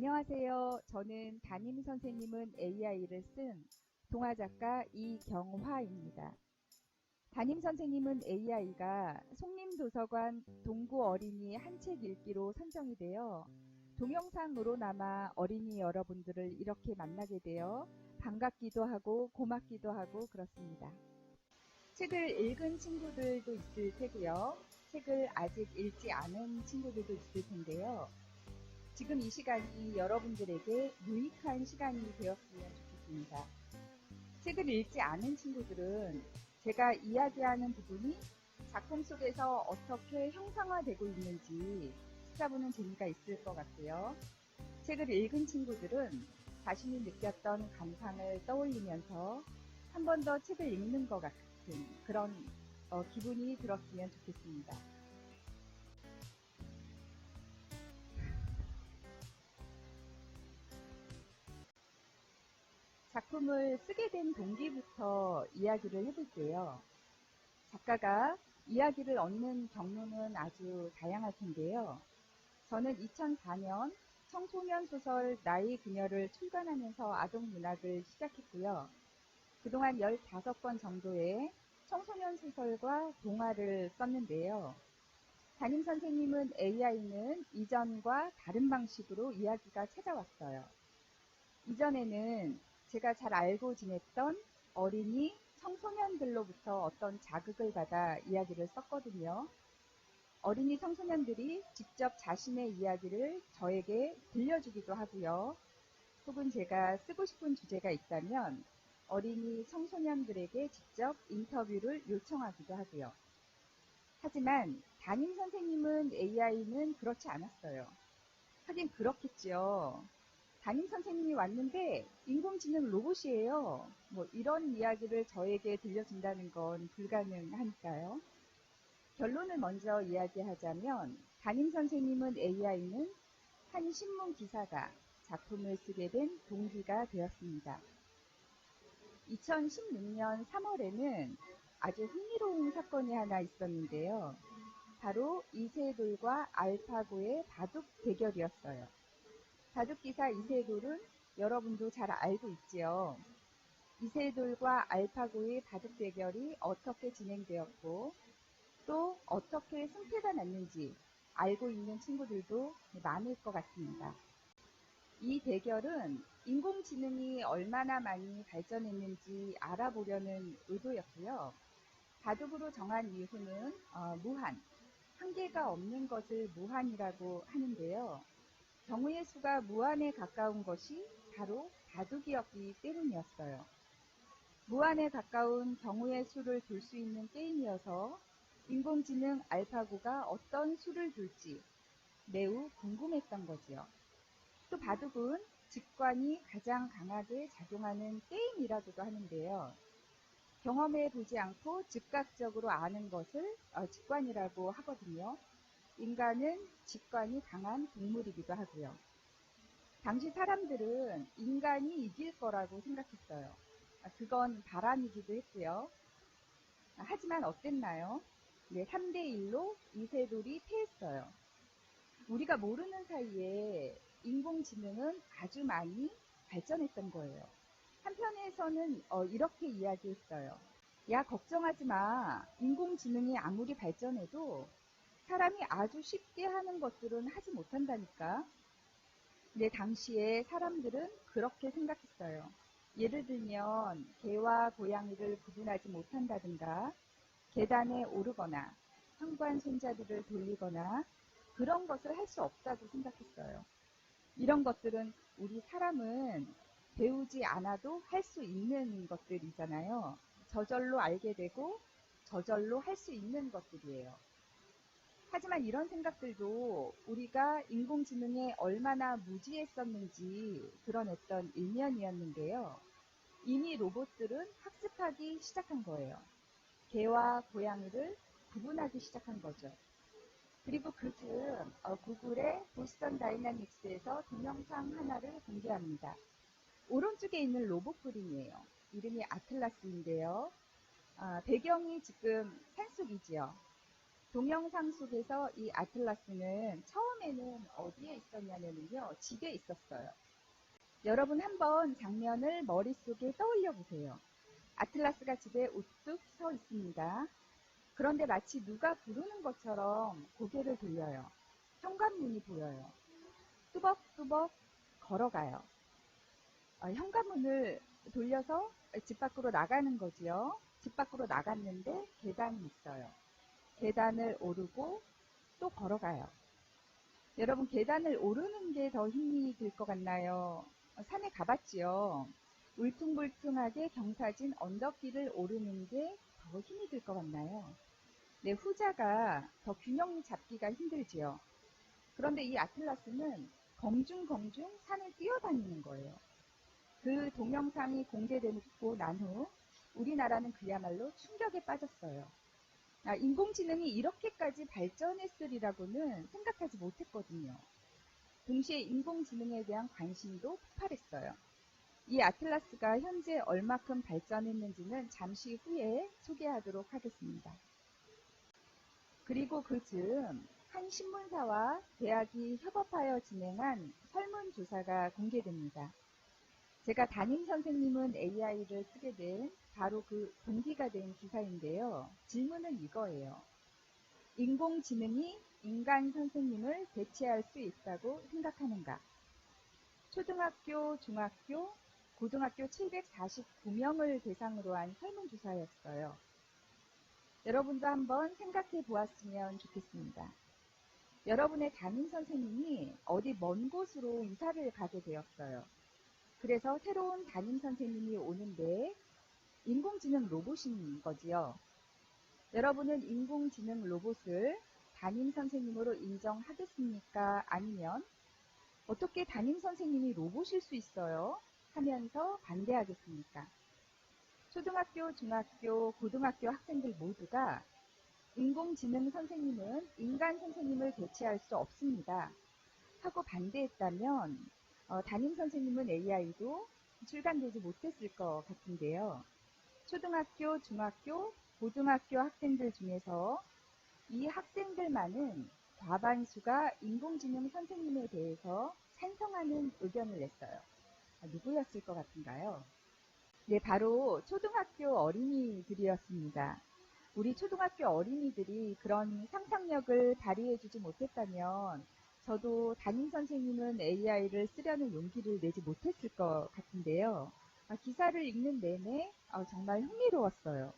안녕하세요. 저는 담임 선생님은 AI를 쓴 동화작가 이경화입니다. 담임 선생님은 AI가 송림도서관 동구 어린이 한 책 읽기로 선정이 되어 동영상으로나마 어린이 여러분들을 이렇게 만나게 되어 반갑기도 하고 고맙기도 하고 그렇습니다. 책을 읽은 친구들도 있을 테고요. 책을 아직 읽지 않은 친구들도 있을 텐데요. 지금 이 시간이 여러분들에게 유익한 시간이 되었으면 좋겠습니다. 책을 읽지 않은 친구들은 제가 이야기하는 부분이 작품 속에서 어떻게 형상화되고 있는지 찾아보는 재미가 있을 것 같고요. 책을 읽은 친구들은 자신이 느꼈던 감상을 떠올리면서 한 번 더 책을 읽는 것 같은 그런 기분이 들었으면 좋겠습니다. 작품을 쓰게 된 동기부터 이야기를 해볼게요. 작가가 이야기를 얻는 경로는 아주 다양할 텐데요. 저는 2004년 청소년 소설 나의 그녀를 출간하면서 아동문학을 시작했고요. 그동안 15권 정도의 청소년 소설과 동화를 썼는데요. 담임 선생님은 AI는 이전과 다른 방식으로 이야기가 찾아왔어요. 이전에는 제가 잘 알고 지냈던 어린이, 청소년들로부터 어떤 자극을 받아 이야기를 썼거든요. 어린이 청소년들이 직접 자신의 이야기를 저에게 들려주기도 하고요. 혹은 제가 쓰고 싶은 주제가 있다면 어린이 청소년들에게 직접 인터뷰를 요청하기도 하고요. 하지만 담임 선생님은 AI는 그렇지 않았어요. 하긴 그렇겠죠. 담임 선생님이 왔는데 인공지능 로봇이에요. 뭐 이런 이야기를 저에게 들려준다는 건 불가능하니까요. 결론을 먼저 이야기하자면 담임 선생님은 AI는 한 신문 기사가 작품을 쓰게 된 동기가 되었습니다. 2016년 3월에는 아주 흥미로운 사건이 하나 있었는데요. 바로 이세돌과 알파고의 바둑 대결이었어요. 바둑기사 이세돌은 여러분도 잘 알고 있지요. 이세돌과 알파고의 바둑 대결이 어떻게 진행되었고 또 어떻게 승패가 났는지 알고 있는 친구들도 많을 것 같습니다. 이 대결은 인공지능이 얼마나 많이 발전했는지 알아보려는 의도였고요. 바둑으로 정한 이유는 무한, 한계가 없는 것을 무한이라고 하는데요. 경우의 수가 무한에 가까운 것이 바로 바둑이었기 때문이었어요. 무한에 가까운 경우의 수를 둘 수 있는 게임이어서 인공지능 알파고가 어떤 수를 둘지 매우 궁금했던 거지요. 또 바둑은 직관이 가장 강하게 작용하는 게임이라고도 하는데요. 경험해 보지 않고 즉각적으로 아는 것을 직관이라고 하거든요. 인간은 직관이 강한 동물이기도 하고요. 당시 사람들은 인간이 이길 거라고 생각했어요. 그건 바람이기도 했고요. 하지만 어땠나요? 네, 3대1로 이세돌이 패했어요. 우리가 모르는 사이에 인공지능은 아주 많이 발전했던 거예요. 한편에서는 이렇게 이야기했어요. 야, 걱정하지 마. 인공지능이 아무리 발전해도 사람이 아주 쉽게 하는 것들은 하지 못한다니까. 근데 당시에 사람들은 그렇게 생각했어요. 예를 들면 개와 고양이를 구분하지 못한다든가 계단에 오르거나 현관 손잡이를 돌리거나 그런 것을 할 수 없다고 생각했어요. 이런 것들은 우리 사람은 배우지 않아도 할 수 있는 것들이잖아요. 저절로 알게 되고 저절로 할 수 있는 것들이에요. 하지만 이런 생각들도 우리가 인공지능에 얼마나 무지했었는지 드러냈던 일면이었는데요. 이미 로봇들은 학습하기 시작한 거예요. 개와 고양이를 구분하기 시작한 거죠. 그리고 그중 구글의 보스턴 다이나믹스에서 동영상 하나를 공개합니다. 오른쪽에 있는 로봇 그림이에요. 이름이 아틀라스인데요. 배경이 지금 산속이지요. 동영상 속에서 이 아틀라스는 처음에는 어디에 있었냐면요. 집에 있었어요. 여러분 한번 장면을 머릿속에 떠올려 보세요. 아틀라스가 집에 우뚝 서 있습니다. 그런데 마치 누가 부르는 것처럼 고개를 돌려요. 현관문이 보여요. 뚜벅뚜벅 걸어가요. 현관문을 돌려서 집 밖으로 나가는 거지요. 집 밖으로 나갔는데 계단이 있어요. 계단을 오르고 또 걸어가요. 여러분 계단을 오르는 게 더 힘이 들 것 같나요? 산에 가봤지요. 울퉁불퉁하게 경사진 언덕길을 오르는 게 더 힘이 들 것 같나요? 네, 후자가 더 균형 잡기가 힘들지요. 그런데 이 아틀라스는 공중공중 산을 뛰어다니는 거예요. 그 동영상이 공개되고 난 후 우리나라는 그야말로 충격에 빠졌어요. 인공지능이 이렇게까지 발전했으리라고는 생각하지 못했거든요. 동시에 인공지능에 대한 관심도 폭발했어요. 이 아틀라스가 현재 얼마큼 발전했는지는 잠시 후에 소개하도록 하겠습니다. 그리고 그 즈음 한 신문사와 대학이 협업하여 진행한 설문조사가 공개됩니다. 제가 담임 선생님은 AI를 쓰게 된 바로 그 동기가 된 기사인데요. 질문은 이거예요. 인공지능이 인간 선생님을 대체할 수 있다고 생각하는가? 초등학교, 중학교, 고등학교 749명을 대상으로 한 설문조사였어요. 여러분도 한번 생각해 보았으면 좋겠습니다. 여러분의 담임 선생님이 어디 먼 곳으로 이사를 가게 되었어요. 그래서 새로운 담임 선생님이 오는데 인공지능 로봇인 거지요. 여러분은 인공지능 로봇을 담임 선생님으로 인정하겠습니까? 아니면 어떻게 담임 선생님이 로봇일 수 있어요? 하면서 반대하겠습니까? 초등학교, 중학교, 고등학교 학생들 모두가 인공지능 선생님은 인간 선생님을 대체할 수 없습니다. 하고 반대했다면 담임 선생님은 AI도 출간되지 못했을 것 같은데요. 초등학교, 중학교, 고등학교 학생들 중에서 이 학생들만은 과반수가 인공지능 선생님에 대해서 찬성하는 의견을 냈어요. 누구였을 것 같은가요? 네, 바로 초등학교 어린이들이었습니다. 우리 초등학교 어린이들이 그런 상상력을 발휘해주지 못했다면 저도 담임 선생님은 AI를 쓰려는 용기를 내지 못했을 것 같은데요. 기사를 읽는 내내 정말 흥미로웠어요.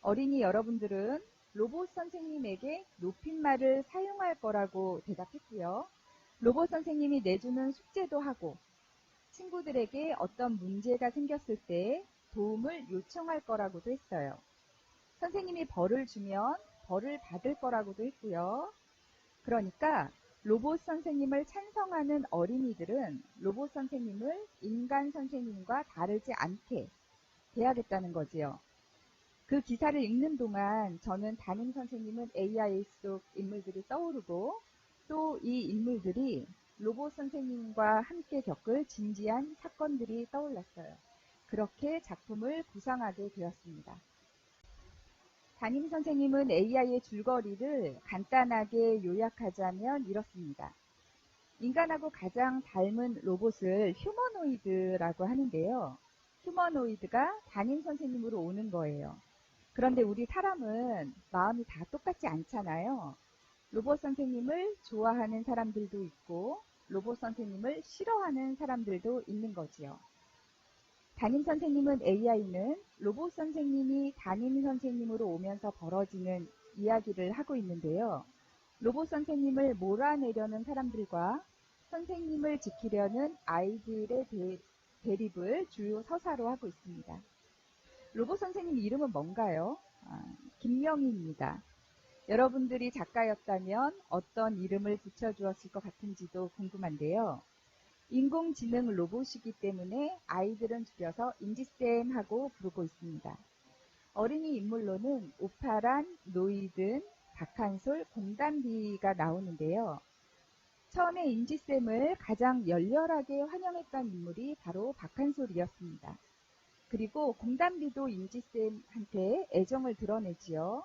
어린이 여러분들은 로봇 선생님에게 높임말을 사용할 거라고 대답했고요. 로봇 선생님이 내주는 숙제도 하고 친구들에게 어떤 문제가 생겼을 때 도움을 요청할 거라고도 했어요. 선생님이 벌을 주면 벌을 받을 거라고도 했고요. 그러니까 로봇 선생님을 찬성하는 어린이들은 로봇 선생님을 인간 선생님과 다르지 않게 대하겠다는 거지요. 그 기사를 읽는 동안 저는 담임 선생님은 AI 속 인물들이 떠오르고 또 이 인물들이 로봇 선생님과 함께 겪을 진지한 사건들이 떠올랐어요. 그렇게 작품을 구상하게 되었습니다. 담임 선생님은 AI의 줄거리를 간단하게 요약하자면 이렇습니다. 인간하고 가장 닮은 로봇을 휴머노이드라고 하는데요. 휴머노이드가 담임 선생님으로 오는 거예요. 그런데 우리 사람은 마음이 다 똑같지 않잖아요. 로봇 선생님을 좋아하는 사람들도 있고 로봇 선생님을 싫어하는 사람들도 있는 거지요. 담임 선생님은 AI는 로봇 선생님이 담임 선생님으로 오면서 벌어지는 이야기를 하고 있는데요. 로봇 선생님을 몰아내려는 사람들과 선생님을 지키려는 아이들의 대립을 주요 서사로 하고 있습니다. 로봇 선생님 이름은 뭔가요? 김명희입니다. 여러분들이 작가였다면 어떤 이름을 붙여주었을 것 같은지도 궁금한데요. 인공지능 로봇이기 때문에 아이들은 줄여서 인지쌤하고 부르고 있습니다. 어린이 인물로는 오파란, 노이든, 박한솔, 공담비가 나오는데요. 처음에 인지쌤을 가장 열렬하게 환영했던 인물이 바로 박한솔이었습니다. 그리고 공담비도 인지쌤한테 애정을 드러내지요.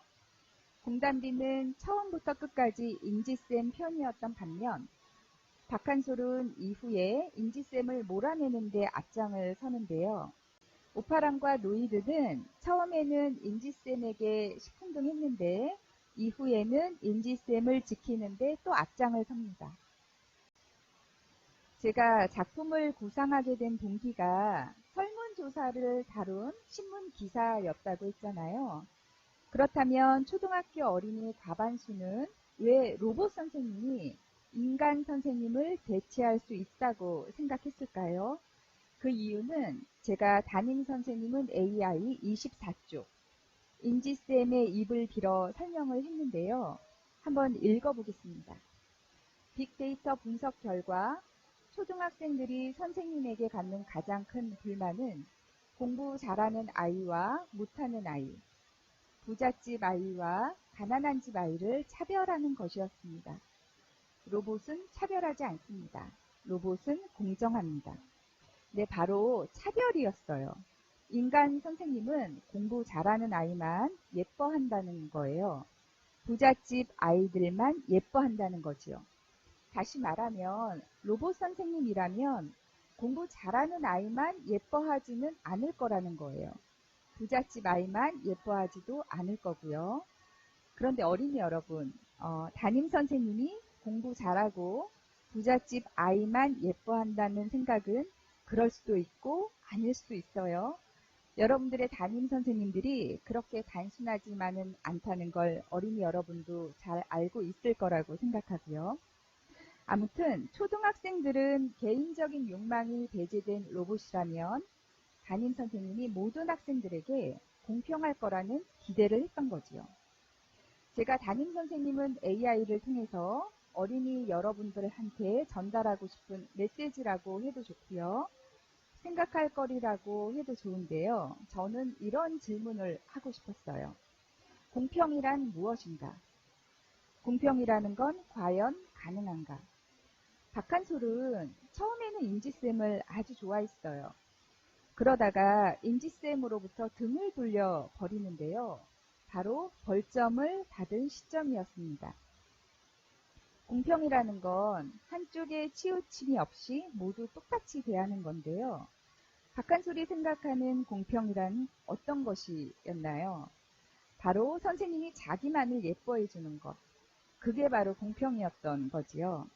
공담비는 처음부터 끝까지 인지쌤 편이었던 반면 박한솔은 이후에 인지쌤을 몰아내는 데 앞장을 서는데요. 오파랑과 노이드는 처음에는 인지쌤에게 시큰둥했는데 이후에는 인지쌤을 지키는데 또 앞장을 섭니다. 제가 작품을 구상하게 된 동기가 설문조사를 다룬 신문 기사였다고 했잖아요. 그렇다면 초등학교 어린이 과반수는 왜 로봇 선생님이 인간 선생님을 대체할 수 있다고 생각했을까요? 그 이유는 제가 담임 선생님은 AI 24쪽, 인지쌤의 입을 빌어 설명을 했는데요. 한번 읽어보겠습니다. 빅데이터 분석 결과 초등학생들이 선생님에게 갖는 가장 큰 불만은 공부 잘하는 아이와 못하는 아이, 부잣집 아이와 가난한 집 아이를 차별하는 것이었습니다. 로봇은 차별하지 않습니다. 로봇은 공정합니다. 네, 바로 차별이었어요. 인간 선생님은 공부 잘하는 아이만 예뻐한다는 거예요. 부잣집 아이들만 예뻐한다는 거지요. 다시 말하면 로봇 선생님이라면 공부 잘하는 아이만 예뻐하지는 않을 거라는 거예요. 부잣집 아이만 예뻐하지도 않을 거고요. 그런데 어린이 여러분, 담임 선생님이 공부 잘하고 부잣집 아이만 예뻐한다는 생각은 그럴 수도 있고 아닐 수도 있어요. 여러분들의 담임 선생님들이 그렇게 단순하지만은 않다는 걸 어린이 여러분도 잘 알고 있을 거라고 생각하고요. 아무튼 초등학생들은 개인적인 욕망이 배제된 로봇이라면 담임 선생님이 모든 학생들에게 공평할 거라는 기대를 했던 거지요. 제가 담임 선생님은 AI를 통해서 어린이 여러분들한테 전달하고 싶은 메시지라고 해도 좋고요. 생각할 거리라고 해도 좋은데요. 저는 이런 질문을 하고 싶었어요. 공평이란 무엇인가? 공평이라는 건 과연 가능한가? 박한솔은 처음에는 인지쌤을 아주 좋아했어요. 그러다가 인지쌤으로부터 등을 돌려 버리는데요. 바로 벌점을 받은 시점이었습니다. 공평이라는 건 한쪽에 치우침이 없이 모두 똑같이 대하는 건데요. 박한솔이 생각하는 공평이란 어떤 것이었나요? 바로 선생님이 자기만을 예뻐해 주는 것. 그게 바로 공평이었던 거지요.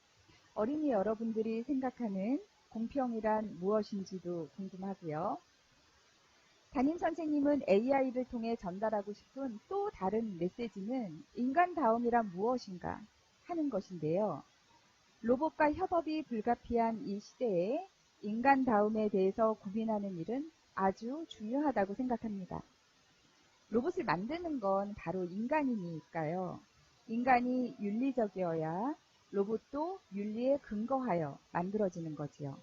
어린이 여러분들이 생각하는 공평이란 무엇인지도 궁금하고요. 담임 선생님은 AI를 통해 전달하고 싶은 또 다른 메시지는 인간다움이란 무엇인가 하는 것인데요. 로봇과 협업이 불가피한 이 시대에 인간다움에 대해서 고민하는 일은 아주 중요하다고 생각합니다. 로봇을 만드는 건 바로 인간이니까요. 인간이 윤리적이어야 로봇도 윤리에 근거하여 만들어지는 거지요.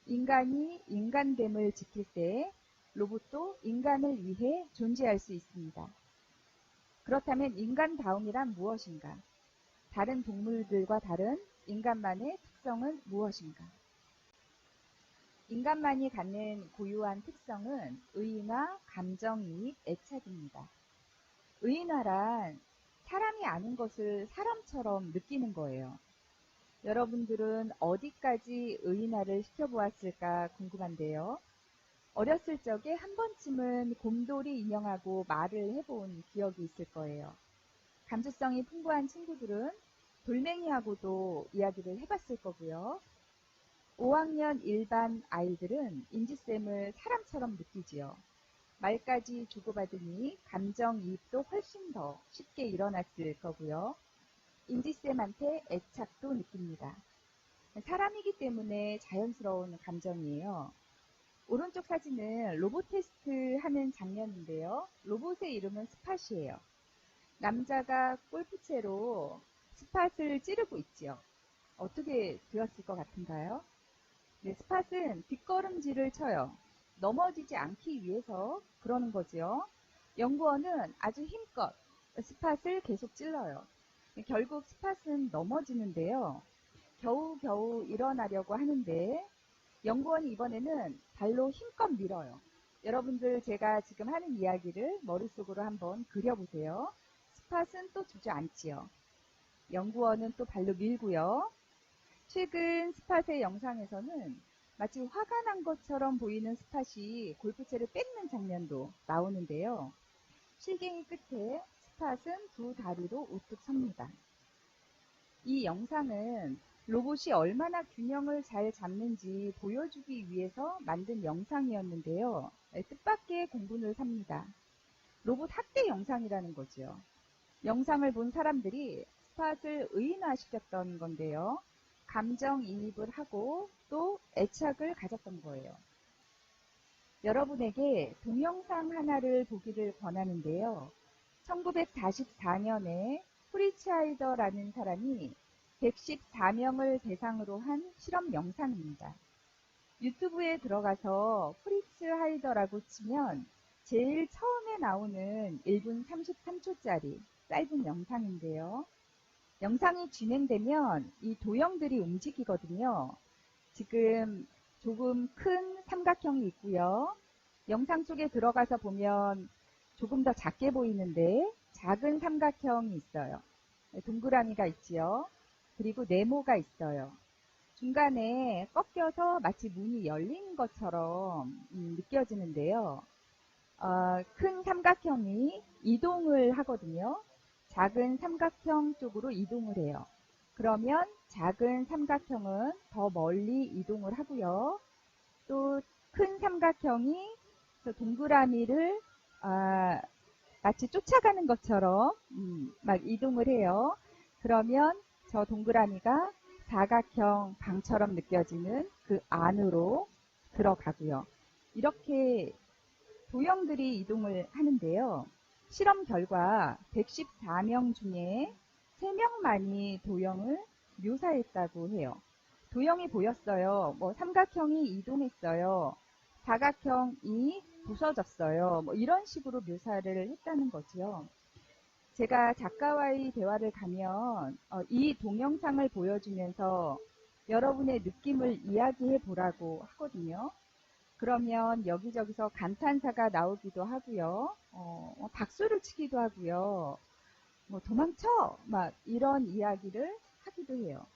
인간이 인간됨을 지킬 때 로봇도 인간을 위해 존재할 수 있습니다. 그렇다면 인간다움이란 무엇인가? 다른 동물들과 다른 인간만의 특성은 무엇인가? 인간만이 갖는 고유한 특성은 의인화, 감정이입, 애착입니다. 의인화란 사람이 아는 것을 사람처럼 느끼는 거예요. 여러분들은 어디까지 의인화를 시켜보았을까 궁금한데요. 어렸을 적에 한 번쯤은 곰돌이 인형하고 말을 해본 기억이 있을 거예요. 감수성이 풍부한 친구들은 돌멩이하고도 이야기를 해봤을 거고요. 5학년 일반 아이들은 인지쌤을 사람처럼 느끼지요. 말까지 주고받으니 감정이입도 훨씬 더 쉽게 일어났을 거고요. 인지쌤한테 애착도 느낍니다. 사람이기 때문에 자연스러운 감정이에요. 오른쪽 사진은 로봇 테스트 하는 장면인데요. 로봇의 이름은 스팟이에요. 남자가 골프채로 스팟을 찌르고 있지요. 어떻게 되었을 것 같은가요? 네, 스팟은 뒷걸음질을 쳐요. 넘어지지 않기 위해서 그러는 거지요. 연구원은 아주 힘껏 스팟을 계속 찔러요. 결국 스팟은 넘어지는데요. 겨우겨우 일어나려고 하는데 연구원이 이번에는 발로 힘껏 밀어요. 여러분들 제가 지금 하는 이야기를 머릿속으로 한번 그려보세요. 스팟은 또 주저앉지요. 연구원은 또 발로 밀고요. 최근 스팟의 영상에서는 마치 화가 난 것처럼 보이는 스팟이 골프채를 뺏는 장면도 나오는데요. 실갱이 끝에 스팟은 두 다리로 우뚝 섭니다. 이 영상은 로봇이 얼마나 균형을 잘 잡는지 보여주기 위해서 만든 영상이었는데요. 뜻밖의 공분을 삽니다. 로봇 학대 영상이라는 거죠. 영상을 본 사람들이 스팟을 의인화시켰던 건데요. 감정이입을 하고 또 애착을 가졌던 거예요. 여러분에게 동영상 하나를 보기를 권하는데요. 1944년에 프리츠 하이더라는 사람이 114명을 대상으로 한 실험 영상입니다. 유튜브에 들어가서 프리츠 하이더라고 치면 제일 처음에 나오는 1분 33초짜리 짧은 영상인데요. 영상이 진행되면 이 도형들이 움직이거든요. 지금 조금 큰 삼각형이 있고요. 영상 속에 들어가서 보면 조금 더 작게 보이는데 작은 삼각형이 있어요. 동그라미가 있지요. 그리고 네모가 있어요. 중간에 꺾여서 마치 문이 열린 것처럼 느껴지는데요. 큰 삼각형이 이동을 하거든요. 작은 삼각형 쪽으로 이동을 해요. 그러면 작은 삼각형은 더 멀리 이동을 하고요. 또 큰 삼각형이 동그라미를 마치 쫓아가는 것처럼 막 이동을 해요. 그러면 저 동그라미가 사각형 방처럼 느껴지는 그 안으로 들어가고요. 이렇게 도형들이 이동을 하는데요. 실험 결과 114명 중에 3명만이 도형을 묘사했다고 해요. 도형이 보였어요. 삼각형이 이동했어요. 사각형이 부서졌어요. 이런 식으로 묘사를 했다는 거죠. 제가 작가와의 대화를 가면 이 동영상을 보여주면서 여러분의 느낌을 이야기해 보라고 하거든요. 그러면 여기저기서 감탄사가 나오기도 하고요. 박수를 치기도 하고요. 도망쳐! 막 이런 이야기를 하기도 해요.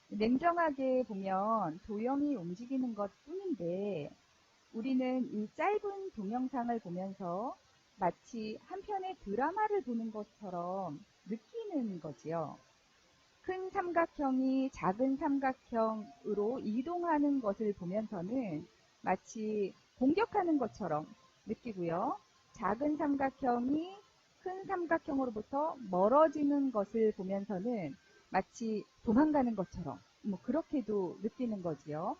냉정하게 보면 도형이 움직이는 것 뿐인데 우리는 이 짧은 동영상을 보면서 마치 한 편의 드라마를 보는 것처럼 느끼는 거지요. 큰 삼각형이 작은 삼각형으로 이동하는 것을 보면서는 마치 공격하는 것처럼 느끼고요. 작은 삼각형이 큰 삼각형으로부터 멀어지는 것을 보면서는 마치 도망가는 것처럼 그렇게도 느끼는 거지요.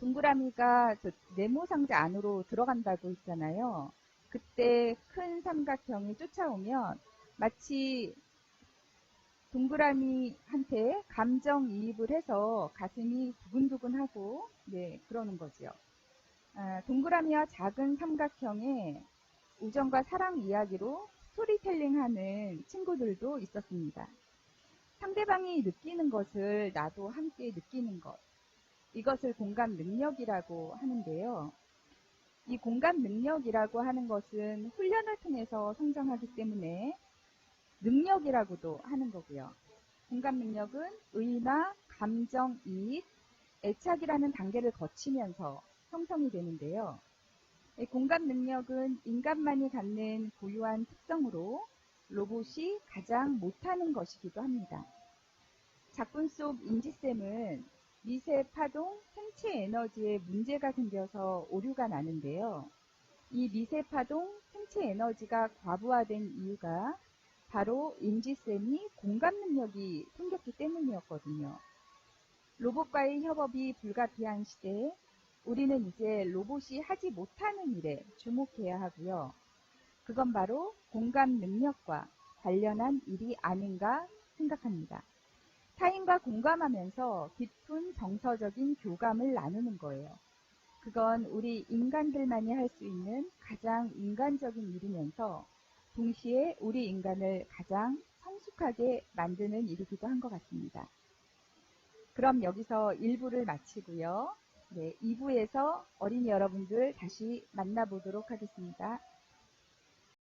동그라미가 네모 상자 안으로 들어간다고 했잖아요. 그때 큰 삼각형이 쫓아오면 마치 동그라미한테 감정이입을 해서 가슴이 두근두근하고 그러는 거죠. 동그라미와 작은 삼각형의 우정과 사랑 이야기로 스토리텔링하는 친구들도 있었습니다. 상대방이 느끼는 것을 나도 함께 느끼는 것, 이것을 공감 능력이라고 하는데요. 이 공감 능력이라고 하는 것은 훈련을 통해서 성장하기 때문에 능력이라고도 하는 거고요. 공감 능력은 의나 감정이입, 애착이라는 단계를 거치면서 형성이 되는데요. 공감 능력은 인간만이 갖는 고유한 특성으로 로봇이 가장 못하는 것이기도 합니다. 작품 속 인지쌤은 미세 파동 생체 에너지에 문제가 생겨서 오류가 나는데요. 이 미세 파동 생체 에너지가 과부하된 이유가 바로 인지쌤이 공감 능력이 생겼기 때문이었거든요. 로봇과의 협업이 불가피한 시대에 우리는 이제 로봇이 하지 못하는 일에 주목해야 하고요. 그건 바로 공감 능력과 관련한 일이 아닌가 생각합니다. 타인과 공감하면서 깊은 정서적인 교감을 나누는 거예요. 그건 우리 인간들만이 할 수 있는 가장 인간적인 일이면서 동시에 우리 인간을 가장 성숙하게 만드는 일이기도 한 것 같습니다. 그럼 여기서 1부를 마치고요. 2부에서 어린이 여러분들 다시 만나보도록 하겠습니다.